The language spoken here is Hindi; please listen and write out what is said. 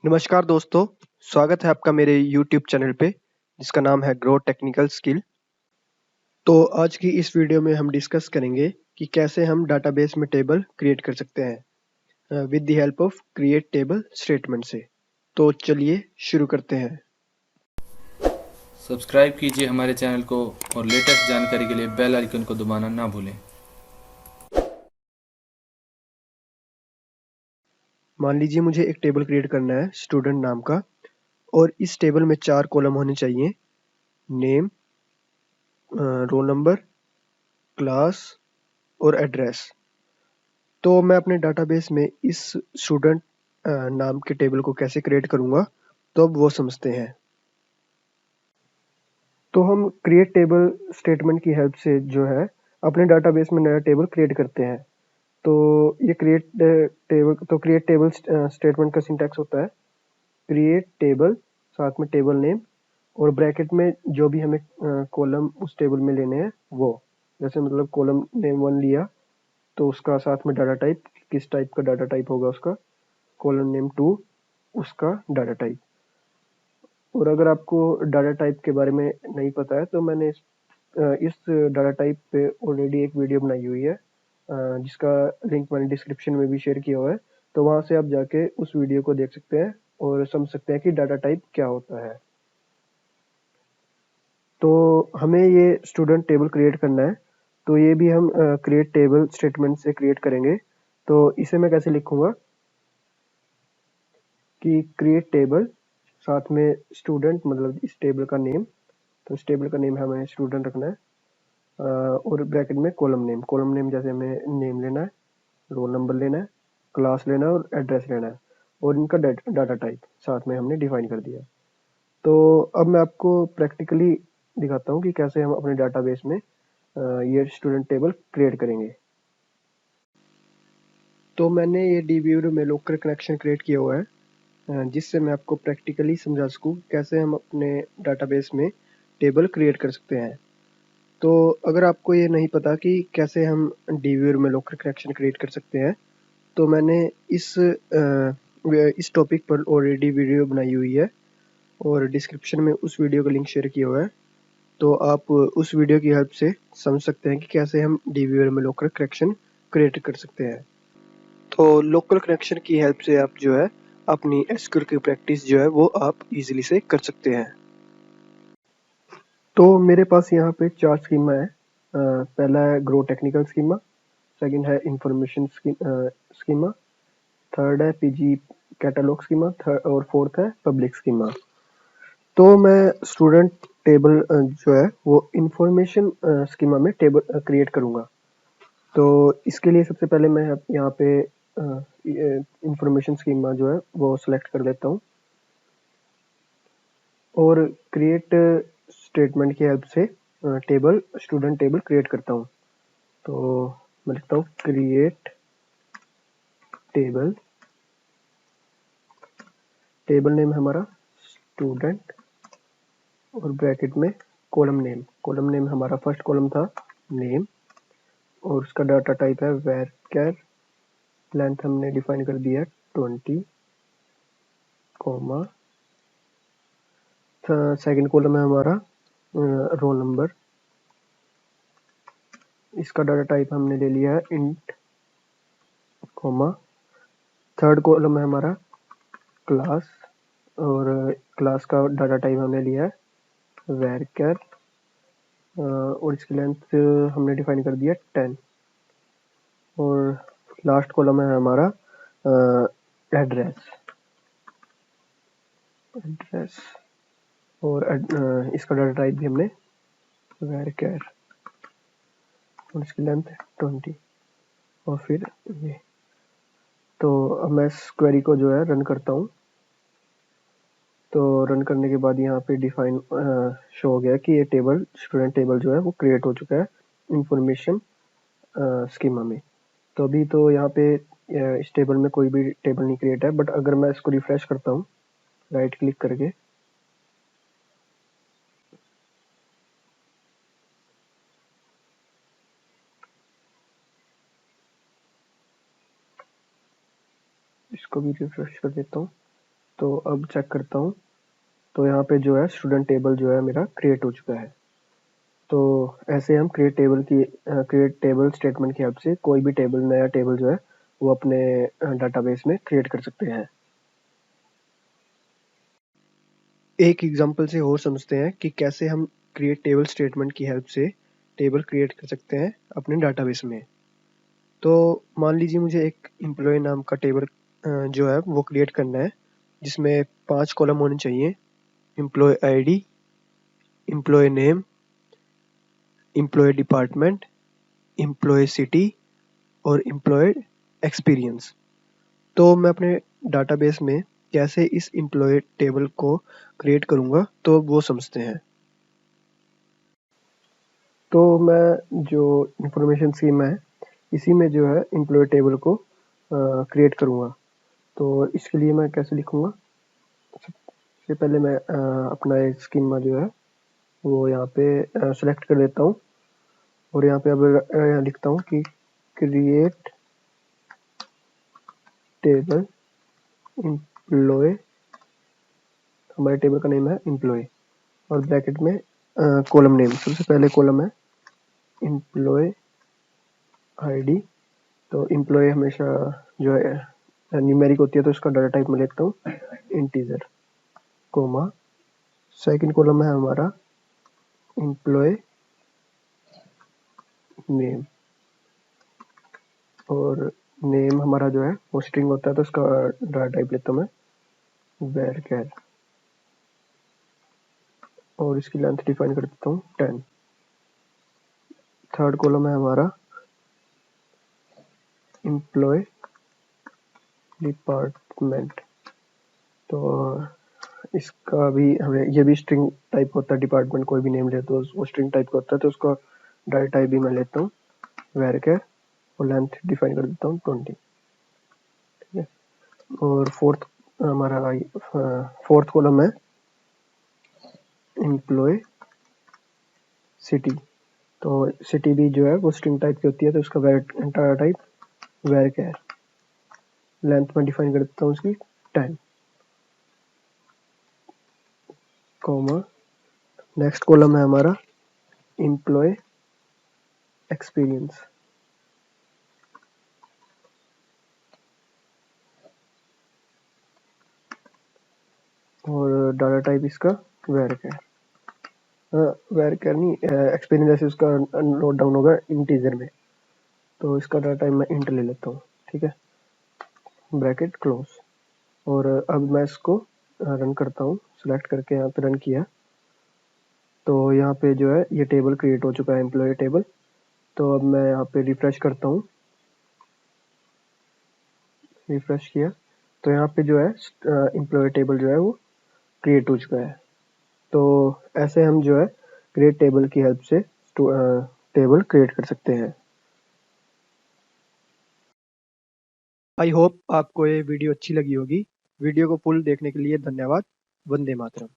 नमस्कार दोस्तों, स्वागत है आपका मेरे YouTube चैनल पे जिसका नाम है ग्रो टेक्निकल स्किल। तो आज की इस वीडियो में हम डिस्कस करेंगे कि कैसे हम डाटाबेस में टेबल क्रिएट कर सकते हैं with the help of create table statement से। तो चलिए शुरू करते हैं। सब्सक्राइब कीजिए हमारे चैनल को और लेटेस्ट जानकारी के लिए बेल आइकन को दबाना ना भूलें। मान लीजिए मुझे एक टेबल क्रिएट करना है स्टूडेंट नाम का, और इस टेबल में 4 कॉलम होने चाहिए: नेम, रोल नंबर, क्लास और एड्रेस। तो मैं अपने डाटाबेस में इस स्टूडेंट नाम के टेबल को कैसे क्रिएट करूंगा, तो अब वो समझते हैं। तो हम क्रिएट टेबल स्टेटमेंट की हेल्प से जो है अपने डाटाबेस में नया टेबल क्रिएट करते हैं। तो ये क्रिएट टेबल स्टेटमेंट का सिंटैक्स होता है क्रिएट टेबल, साथ में टेबल नेम और ब्रैकेट में जो भी हमें कॉलम उस टेबल में लेने हैं वो। जैसे मतलब कॉलम नेम 1 लिया तो उसका साथ में डाटा टाइप, किस टाइप का डाटा टाइप होगा उसका, कॉलम नेम 2 उसका डाटा टाइप। और अगर आपको डाटा टाइप के बारे में नहीं पता है तो मैंने इस डाटा टाइप पे ऑलरेडी एक वीडियो बनाई हुई है जिसका लिंक मैंने डिस्क्रिप्शन में भी शेयर किया हुआ है। तो वहां से आप जाके उस वीडियो को देख सकते हैं और समझ सकते हैं कि डाटा टाइप क्या होता है। तो हमें ये स्टूडेंट टेबल क्रिएट करना है, तो ये भी हम क्रिएट टेबल स्टेटमेंट से क्रिएट करेंगे। तो इसे मैं कैसे लिखूंगा कि क्रिएट टेबल, साथ में स्टूडेंट मतलब इस टेबल का नेम, तो इस टेबल का नेम हमें स्टूडेंट रखना है और ब्रैकेट में कॉलम नेम जैसे हमें नेम लेना है, रोल नंबर लेना है, क्लास लेना है और एड्रेस लेना है, और इनका डाटा टाइप साथ में हमने डिफाइन कर दिया। तो अब मैं आपको प्रैक्टिकली दिखाता हूँ कि कैसे हम अपने डाटाबेस में ये स्टूडेंट टेबल क्रिएट करेंगे। तो मैंने ये डीव्यूर में लोकल कनेक्शन क्रिएट किया हुआ है जिससे मैं आपको प्रैक्टिकली समझा सकूँ कैसे हम अपने डाटाबेस में टेबल क्रिएट कर सकते हैं। तो अगर आपको ये नहीं पता कि कैसे हम डीव्यूर में लोकल कनेक्शन क्रिएट कर सकते हैं, तो मैंने इस टॉपिक पर ऑलरेडी वीडियो बनाई हुई है और डिस्क्रिप्शन में उस वीडियो का लिंक शेयर किया हुआ है। तो आप उस वीडियो की हेल्प से समझ सकते हैं कि कैसे हम डीव्यूर में लोकल कनेक्शन क्रिएट कर सकते हैं। तो लोकल कनेक्शन की हेल्प से आप जो है अपनी एसक्यूएल की प्रैक्टिस जो है वो आप इजीली से कर सकते हैं। तो मेरे पास यहाँ पे 4 स्कीमा है। पहला है ग्रो टेक्निकल स्कीमा, सेकंड है इंफॉर्मेशन स्कीमा, थर्ड है पीजी कैटलॉग स्कीमा, थर्ड और फोर्थ है पब्लिक स्कीमा। तो मैं स्टूडेंट टेबल जो है वो इंफॉर्मेशन स्कीमा में टेबल क्रिएट करूंगा। तो इसके लिए सबसे पहले मैं यहाँ पे इंफॉर्मेशन स्कीमा जो है वो सिलेक्ट कर लेता हूँ और क्रिएट स्टेटमेंट की हेल्प से स्टूडेंट टेबल क्रिएट करता हूँ। तो मैं लिखता हूँ क्रिएट टेबल, टेबल नेम है हमारा स्टूडेंट और ब्रैकेट में कॉलम नेम हमारा फर्स्ट कॉलम था नेम और उसका डाटा टाइप है varchar, लेंथ हमने डिफाइन कर दिया 20, कॉमा सेकंड कॉलम है हमारा रोल नंबर, इसका डाटा टाइप हमने ले लिया है इंट, कॉमा थर्ड कॉलम है हमारा क्लास और क्लास का डाटा टाइप हमने लिया है varchar और इसकी लेंथ हमने डिफाइन कर दिया 10 और लास्ट कॉलम है हमारा एड्रेस एड्रेस और इसका डाटा टाइप भी हमने varchar और इसकी लेंथ 20 और फिर ये। तो अब मैं इस क्वेरी को जो है रन करता हूँ। तो रन करने के बाद यहाँ पे डिफाइन शो हो गया कि ये टेबल स्टूडेंट टेबल जो है वो क्रिएट हो चुका है इंफॉर्मेशन स्कीमा में। तो अभी तो यहाँ पे इस टेबल में कोई भी टेबल नहीं क्रिएट है, बट अगर मैं इसको रिफ्रेश करता हूँ राइट क्लिक करके, इसको भी रिफ्रेश कर देता हूँ, तो अब चेक करता हूँ, तो यहाँ पे जो है स्टूडेंट टेबल जो है मेरा क्रिएट हो चुका है। तो ऐसे हम क्रिएट टेबल स्टेटमेंट की हेल्प से कोई भी नया टेबल जो है वो अपने डाटाबेस में क्रिएट कर सकते हैं। एक एग्जांपल से और समझते हैं कि कैसे हम क्रिएट टेबल स्टेटमेंट की हेल्प से टेबल क्रिएट कर सकते हैं अपने डाटाबेस में। तो मान लीजिए मुझे एक एम्प्लॉय नाम का टेबल जो है वो क्रिएट करना है, जिसमें 5 कॉलम होने चाहिए। Employee ID, employee name, employee department, employee city और एम्प्लॉय एक्सपीरियंस। तो मैं अपने डाटाबेस में कैसे इस एम्प्लॉय टेबल को क्रिएट करूँगा, तो वो समझते हैं। तो मैं जो इंफॉर्मेशन स्कीम है, इसी में जो है एम्प्लॉय टेबल को क्रिएट करूँगा। तो इसके लिए मैं कैसे लिखूँगा? सबसे पहले मैं अपना एक स्कीमा जो है वो यहाँ पे सेलेक्ट कर लेता हूँ और यहाँ पे अब लिखता हूँ कि क्रिएट टेबल एम्प्लॉय, हमारे टेबल का नेम है एम्प्लॉय और ब्रैकेट में कॉलम नेम। सबसे पहले कॉलम है एम्प्लॉय आईडी। तो एम्प्लॉय हमेशा जो है न्यूमेरिक होती है, तो इसका डाटा टाइप में लिखता हूँ इंटीजर, कोमा। सेकंड कॉलम है हमारा एम्प्लॉय नेम और नेम हमारा जो है वो स्ट्रिंग होता है, तो इसका डाटा टाइप लेता हूँ मैं varchar और इसकी लेंथ डिफाइन कर देता हूँ 10। थर्ड कॉलम है हमारा एम्प्लॉय डिपार्टमेंट। तो इसका भी हमें ये भी स्ट्रिंग टाइप होता है, डिपार्टमेंट कोई भी नेम ले तो वो स्ट्रिंग टाइप का होता है, तो उसका डाटा टाइप भी मैं लेता हूँ varchar और लेंथ डिफाइन कर देता हूँ 20। ठीक है। और फोर्थ कॉलम है एम्प्लॉय सिटी। तो सिटी भी जो है वो स्ट्रिंग टाइप की होती है, तो उसका डाटा टाइप varchar, लेंथ में डिफाइन कर देता हूँ उसकी 10, कॉमा। नेक्स्ट कॉलम है हमारा एम्प्लॉय एक्सपीरियंस और डाटा टाइप इसका varchar, varchar नहीं, एक्सपीरियंस ऐसे उसका नोट डाउन होगा इंटीजर में, तो इसका डाटा टाइप मैं इंट ले लेता हूँ। ठीक है, ब्रैकेट क्लोज। और अब मैं इसको रन करता हूँ, सिलेक्ट करके यहाँ पे रन किया, तो यहाँ पे जो है ये टेबल क्रिएट हो चुका है एम्प्लॉय टेबल। तो अब मैं यहाँ पे रिफ्रेश करता हूँ, रिफ्रेश किया तो यहाँ पे जो है एम्प्लॉय टेबल जो है वो क्रिएट हो चुका है। तो ऐसे हम जो है क्रिएट टेबल की हेल्प से टेबल क्रिएट कर सकते हैं। आई होप आपको ये वीडियो अच्छी लगी होगी। वीडियो को फुल देखने के लिए धन्यवाद। वंदे मातरम।